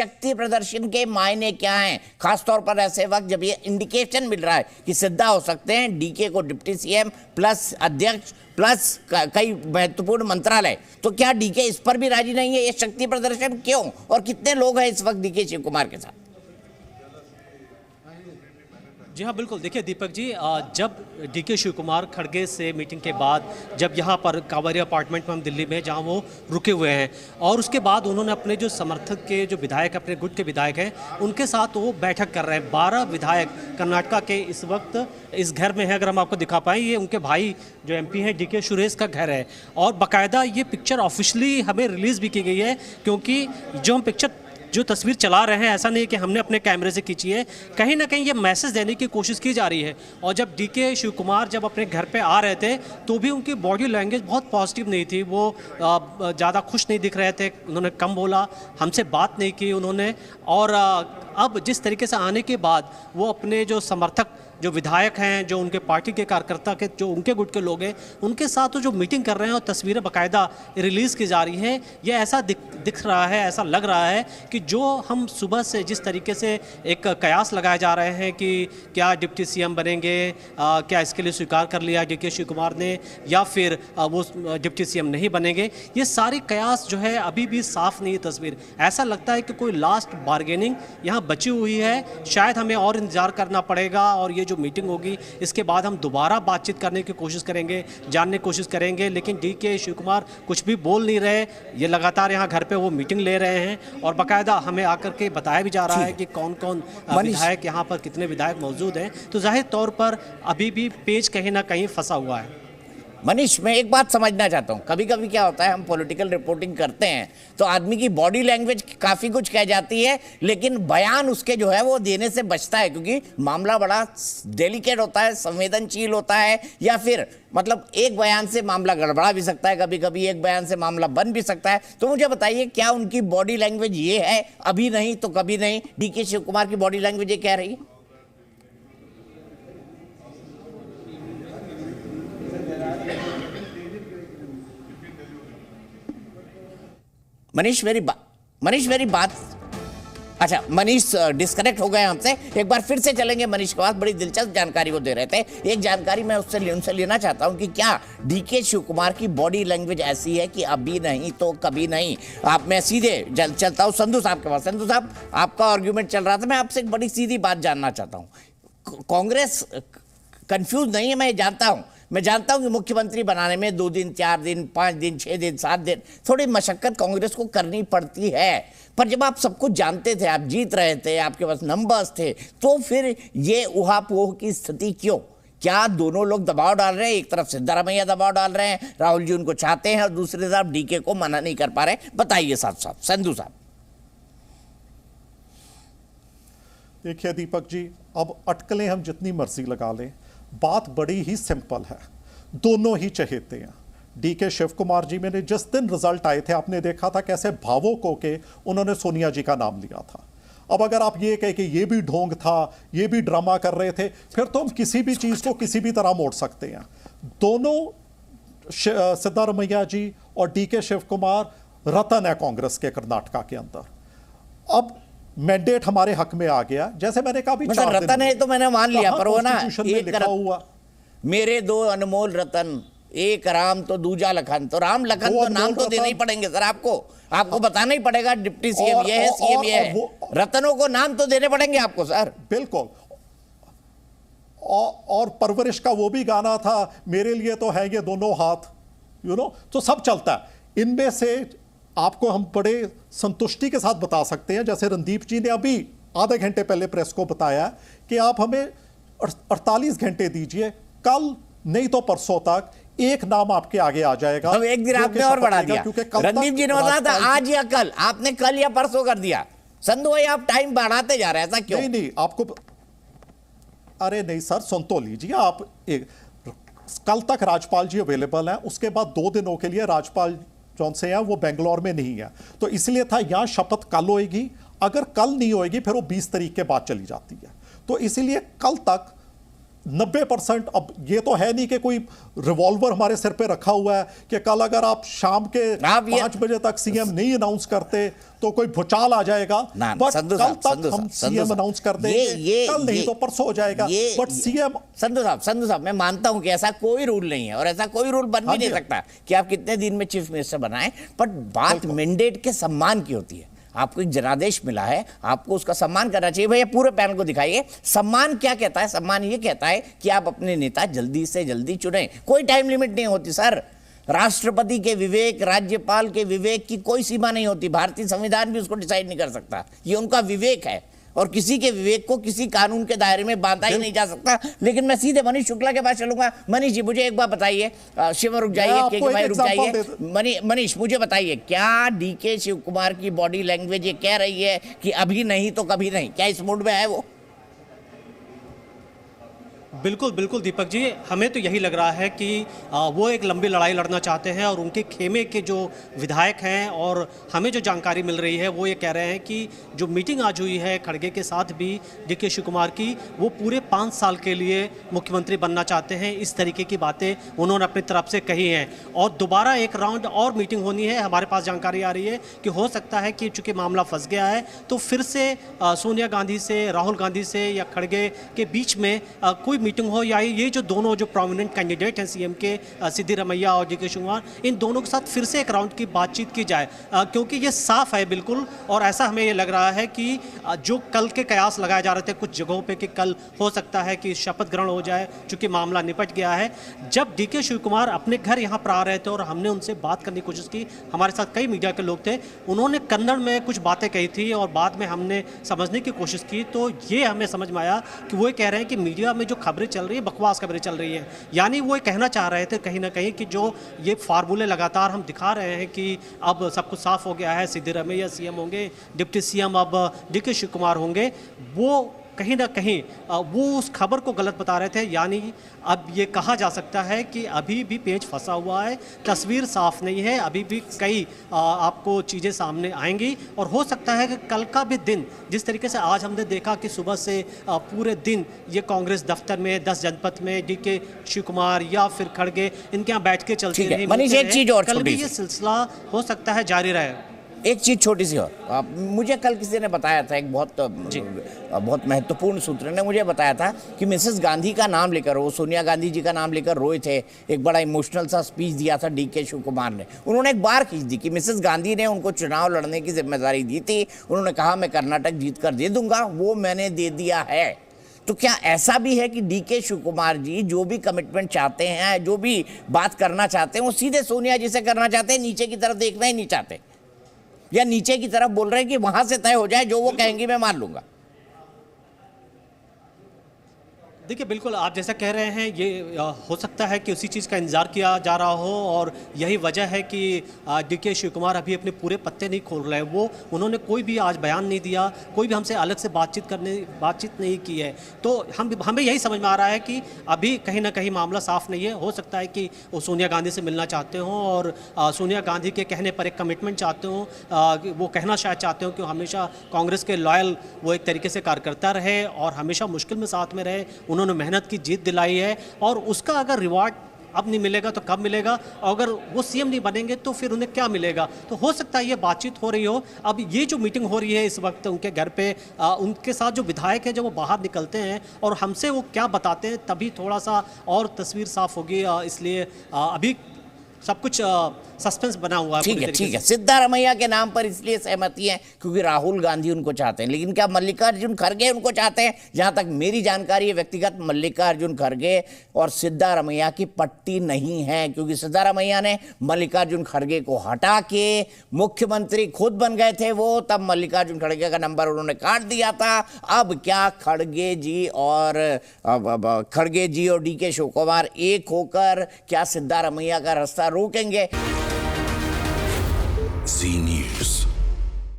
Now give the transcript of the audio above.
शक्ति प्रदर्शन के मायने क्या हैं, खासतौर पर ऐसे वक्त जब ये इंडिकेशन मिल रहा है कि सिद्धा हो सकते हैं डीके को डिप्टी सीएम प्लस अध्यक्ष प्लस कई महत्वपूर्ण मंत्रालय, तो क्या डीके इस पर भी राजी नहीं है? ये शक्ति प्रदर्शन क्यों, और कितने लोग हैं इस वक्त डीके शिव कुमार के साथ? जी हाँ, बिल्कुल। देखिए दीपक जी, जब डीके शिव कुमार खड़गे से मीटिंग के बाद जब यहाँ पर कांवरिया अपार्टमेंट में हम दिल्ली में जहाँ वो रुके हुए हैं, और उसके बाद उन्होंने अपने जो समर्थक के जो विधायक अपने गुट के विधायक हैं उनके साथ वो बैठक कर रहे हैं। 12 विधायक कर्नाटका के इस वक्त इस घर में है। अगर हम आपको दिखा पाएँ, ये उनके भाई जो एमपी हैं डीके सुरेश का घर है, और बाकायदा ये पिक्चर ऑफिशियली हमें रिलीज़ भी की गई है, क्योंकि जो हम पिक्चर जो तस्वीर चला रहे हैं ऐसा नहीं है कि हमने अपने कैमरे से खींची है, कहीं ना कहीं ये मैसेज देने की कोशिश की जा रही है। और जब डीके शिव कुमार जब अपने घर पे आ रहे थे तो भी उनकी बॉडी लैंग्वेज बहुत पॉजिटिव नहीं थी, वो ज़्यादा खुश नहीं दिख रहे थे, उन्होंने कम बोला, हमसे बात नहीं की उन्होंने। और अब जिस तरीके से आने के बाद वो अपने जो समर्थक जो विधायक हैं, जो उनके पार्टी के कार्यकर्ता के जो उनके गुट के लोग हैं, उनके साथ तो जो मीटिंग कर रहे हैं और तस्वीरें बाकायदा रिलीज़ की जा रही हैं, ये ऐसा दिख रहा है, ऐसा लग रहा है कि जो हम सुबह से जिस तरीके से एक कयास लगाए जा रहे हैं कि क्या डिप्टी सीएम बनेंगे, क्या इसके लिए स्वीकार कर लिया डीके शिव कुमार ने, या फिर वो डिप्टी सीएम नहीं बनेंगे, ये सारी कयास जो है अभी भी साफ नहीं है तस्वीर। ऐसा लगता है कि कोई लास्ट बार्गेनिंग यहाँ बची हुई है। शायद हमें और इंतजार करना पड़ेगा, और ये जो मीटिंग होगी इसके बाद हम दोबारा बातचीत करने की कोशिश करेंगे, जानने की कोशिश करेंगे। लेकिन डीके शिव कुमार कुछ भी बोल नहीं रहे, ये लगातार यहाँ घर पे वो मीटिंग ले रहे हैं, और बाकायदा हमें आकर के बताया भी जा रहा है कि कौन कौन विधायक यहाँ पर कितने विधायक मौजूद हैं। तो जाहिर तौर पर अभी भी पेच कहीं ना कहीं फंसा हुआ है। मनीष, मैं एक बात समझना चाहता हूँ, कभी कभी क्या होता है, हम पॉलिटिकल रिपोर्टिंग करते हैं तो आदमी की बॉडी लैंग्वेज काफ़ी कुछ कह जाती है, लेकिन बयान उसके जो है वो देने से बचता है, क्योंकि मामला बड़ा डेलिकेट होता है, संवेदनशील होता है, या फिर मतलब एक बयान से मामला गड़बड़ा भी सकता है, कभी कभी एक बयान से मामला बन भी सकता है। तो मुझे बताइए, क्या उनकी बॉडी लैंग्वेज ये है, अभी नहीं तो कभी नहीं? डीके शिव कुमार की बॉडी लैंग्वेज ये कह रही है? मनीष मेरी बात अच्छा, मनीष डिस्कनेक्ट हो गए हमसे। एक बार फिर से चलेंगे मनीष के पास, बड़ी दिलचस्प जानकारी वो दे रहे थे। एक जानकारी मैं उनसे लेना चाहता हूं कि क्या डीके शिव कुमार की बॉडी लैंग्वेज ऐसी है कि अभी नहीं तो कभी नहीं? आप, मैं सीधे चलता हूं संधू साहब के पास। संधू साहब, आपका आर्ग्यूमेंट चल रहा था, मैं आपसे एक बड़ी सीधी बात जानना चाहता हूँ। कांग्रेस कंफ्यूज नहीं है, मैं जानता हूं कि मुख्यमंत्री बनाने में 2 दिन 4 दिन 5 दिन 6 दिन 7 दिन थोड़ी मशक्कत कांग्रेस को करनी पड़ती है, पर जब आप सब कुछ जानते थे, आप जीत रहे थे, आपके पास नंबर्स थे, तो फिर ये उहापोह की स्थिति क्यों? क्या दोनों लोग दबाव डाल रहे हैं? एक तरफ सिद्धारमैया दबाव डाल रहे हैं, राहुल जी उनको चाहते हैं, और दूसरी तरफ डीके को मना नहीं कर पा रहे। बताइए साथ साथ संधू साहब। देखिए दीपक जी, अब अटकलें हम जितनी मर्जी लगा लें, बात बड़ी ही सिंपल है। दोनों ही चहेते हैं। डीके शिव कुमार जी में जिस दिन रिजल्ट आए थे, आपने देखा था कैसे भावुक होके उन्होंने सोनिया जी का नाम लिया था। अब अगर आप ये कहें कि ये भी ढोंग था, ये भी ड्रामा कर रहे थे, फिर तो हम किसी भी चीज को किसी भी तरह मोड़ सकते हैं। दोनों सिद्धारमैया जी और डीके शिव कुमार रतन है कांग्रेस के कर्नाटका के अंदर। अब मैंडेट हमारे हक में आ गया, जैसे मैंने कहा, मतलब रतन है तो मैंने मान लिया, पर वो ना एक लिखा हुआ, मेरे 2 अनमोल रतन, एक राम तो दूजा लखन, तो राम लखन तो नाम तो देना ही पड़ेंगे सर, आपको बताना ही पड़ेगा डिप्टी सीएम ये है, सीएम ये है, रतनों को नाम तो देने पड़ेंगे आपको सर। बिल्कुल। और परवरिश का वो भी गाना था, मेरे लिए तो है ये दोनों हाथ, तो सब चलता है। इनमें से आपको हम बड़े संतुष्टि के साथ बता सकते हैं, जैसे रणदीप जी ने अभी आधे घंटे पहले प्रेस को बताया कि आप हमें 48 घंटे दीजिए, कल नहीं तो परसों तक एक नाम आपके आगे आ जाएगा। अब एक दिन आपने और बढ़ा दिया, रणदीप जी ने बताया था आज या कल, आपने कल या परसों कर दिया। संधू भाई, आप टाइम बढ़ाते जा रहे हैं, ऐसा क्यों? नहीं, आपको, अरे नहीं सर, सुन तो लीजिए आप। कल तक राजपाल जी अवेलेबल हैं, उसके बाद 2 दिनों के लिए राजपाल जौन से हैं वो बेंगलोर में नहीं है, तो इसलिए था यहां शपथ कल होएगी, अगर कल नहीं होएगी फिर वो 20 तारीख के बाद चली जाती है। तो इसीलिए कल तक 90%। अब ये तो है नहीं कि कोई रिवॉल्वर हमारे सिर पे रखा हुआ है कि कल अगर आप शाम के 5 बजे तक सीएम नहीं अनाउंस करते तो कोई भूचाल आ जाएगा। बट कल तक हम सीएम अनाउंस कर देंगे, कल नहीं तो परसों हो जाएगा। बट सीएम संधू साहब मैं मानता हूं कि ऐसा कोई रूल नहीं है और ऐसा कोई रूल बन भी नहीं सकता कि आप कितने दिन में चीफ मिनिस्टर बनाएं, बट बात मैंडेट के सम्मान की होती है। आपको एक जनादेश मिला है, आपको उसका सम्मान करना चाहिए। भैया पूरे पैनल को दिखाइए, सम्मान क्या कहता है? सम्मान ये कहता है कि आप अपने नेता जल्दी से जल्दी चुनें, कोई टाइम लिमिट नहीं होती सर। राष्ट्रपति के विवेक, राज्यपाल के विवेक की कोई सीमा नहीं होती, भारतीय संविधान भी उसको डिसाइड नहीं कर सकता, ये उनका विवेक है और किसी के विवेक को किसी कानून के दायरे में बांधा ही नहीं जा सकता। लेकिन मैं सीधे मनीष शुक्ला के पास चलूंगा। मनीष जी मुझे एक बात बताइए, शिव रुक जाइए, के भाई रुक जाइए। मनीष मुझे बताइए, क्या डीके शिव कुमार की बॉडी लैंग्वेज ये कह रही है कि अभी नहीं तो कभी नहीं? क्या इस मूड में है वो? बिल्कुल बिल्कुल दीपक जी, हमें तो यही लग रहा है कि वो एक लंबी लड़ाई लड़ना चाहते हैं और उनके खेमे के जो विधायक हैं और हमें जो जानकारी मिल रही है वो ये कह रहे हैं कि जो मीटिंग आज हुई है खड़गे के साथ भी डीके शिव कुमार की, वो पूरे 5 साल के लिए मुख्यमंत्री बनना चाहते हैं। इस तरीके की बातें उन्होंने अपनी तरफ से कही हैं और दोबारा एक राउंड और मीटिंग होनी है। हमारे पास जानकारी आ रही है कि हो सकता है कि चूँकि मामला फंस गया है तो फिर से सोनिया गांधी से, राहुल गांधी से या खड़गे के बीच में कोई मीटिंग हो, या ये जो दोनों जो प्रोमिनेंट कैंडिडेट हैं सीएम के, सिद्धिरमैया और डीके शिव कुमार, इन दोनों के साथ फिर से एक राउंड की बातचीत की जाए, क्योंकि ये साफ है बिल्कुल। और ऐसा हमें ये लग रहा है कि जो कल के कयास लगाए जा रहे थे कुछ जगहों पे कि कल हो सकता है कि शपथ ग्रहण हो जाए चूँकि मामला निपट गया है। जब डीके शिव कुमार अपने घर यहाँ पर आ रहे थे और हमने उनसे बात करने की कोशिश की, हमारे साथ कई मीडिया के लोग थे, उन्होंने कन्नड़ में कुछ बातें कही थी और बाद में हमने समझने की कोशिश की तो ये हमें समझ में आया कि वो कह रहे हैं कि मीडिया में जो खबरें चल रही है बकवास खबरें चल रही है। यानी वो कहना चाह रहे थे कहीं ना कहीं कि जो ये फार्मूले लगातार हम दिखा रहे हैं कि अब सब कुछ साफ हो गया है, सिद्धिरमैया सीएम होंगे, डिप्टी सीएम अब डीके शिव कुमार होंगे, वो कहीं ना कहीं वो उस खबर को गलत बता रहे थे। यानी अब ये कहा जा सकता है कि अभी भी पेच फंसा हुआ है, तस्वीर साफ नहीं है, अभी भी कई आपको चीज़ें सामने आएंगी और हो सकता है कि कल का भी दिन, जिस तरीके से आज हमने देखा कि सुबह से पूरे दिन ये कांग्रेस दफ्तर में 10 जनपद में डीके शिव कुमार या फिर खड़गे इनके यहाँ बैठ के चलती रही, कल भी ये सिलसिला हो सकता है जारी रहे। एक चीज छोटी सी और, मुझे कल किसी ने बताया था, एक बहुत महत्वपूर्ण सूत्र ने मुझे बताया था कि मिसेस गांधी का नाम लेकर, वो सोनिया गांधी जी का नाम लेकर रोए थे। एक बड़ा इमोशनल सा स्पीच दिया था डीके शिव कुमार ने। उन्होंने एक बार खींच दी कि मिसेस गांधी ने उनको चुनाव लड़ने की जिम्मेदारी दी थी, उन्होंने कहा मैं कर्नाटक जीत कर दे दूंगा, वो मैंने दे दिया है। तो क्या ऐसा भी है कि डीके शिव कुमार जी जो भी कमिटमेंट चाहते हैं, जो भी बात करना चाहते हैं, वो सीधे सोनिया जी से करना चाहते हैं, नीचे की तरफ देखना ही नहीं चाहते, या नीचे की तरफ बोल रहे हैं कि वहां से तय हो जाए, जो वो कहेंगी मैं मान लूंगा? देखिए बिल्कुल आप जैसा कह रहे हैं ये हो सकता है कि उसी चीज़ का इंतजार किया जा रहा हो और यही वजह है कि डीके शिव कुमार अभी अपने पूरे पत्ते नहीं खोल रहे हैं। उन्होंने कोई भी आज बयान नहीं दिया, कोई भी हमसे अलग से बातचीत नहीं की है। तो हमें यही समझ में आ रहा है कि अभी कहीं ना कहीं मामला साफ नहीं है। हो सकता है कि वो सोनिया गांधी से मिलना चाहते हों और सोनिया गांधी के कहने पर एक कमिटमेंट चाहते हों, वो कहना शायद चाहते हो कि हमेशा कांग्रेस के लॉयल वो एक तरीके से कार्यकर्ता रहे और हमेशा मुश्किल में साथ में रहे, उन्होंने मेहनत की जीत दिलाई है और उसका अगर रिवार्ड अब नहीं मिलेगा तो कब मिलेगा, और अगर वो सीएम नहीं बनेंगे तो फिर उन्हें क्या मिलेगा। तो हो सकता है ये बातचीत हो रही हो। अब ये जो मीटिंग हो रही है इस वक्त उनके घर पे, उनके साथ जो विधायक हैं जब वो बाहर निकलते हैं और हमसे वो क्या बताते हैं तभी थोड़ा सा और तस्वीर साफ होगी। इसलिए अभी सब कुछ सस्पेंस बना हुआ है। ठीक है। सिद्धारमैया के नाम पर इसलिए सहमति है क्योंकि राहुल गांधी उनको चाहते हैं, लेकिन क्या मल्लिकार्जुन खड़गे उनको चाहते हैं? जहां तक मेरी जानकारी है व्यक्तिगत, मल्लिकार्जुन खड़गे और सिद्धारमैया की पट्टी नहीं है, क्योंकि सिद्धारमैया ने मल्लिकार्जुन खड़गे को हटा के मुख्यमंत्री खुद बन गए थे वो, तब मल्लिकार्जुन खड़गे का नंबर उन्होंने काट दिया था। अब क्या खड़गे जी और डीके शिव कुमार एक होकर क्या सिद्धारमैया का रास्ता रोकेंगे? जी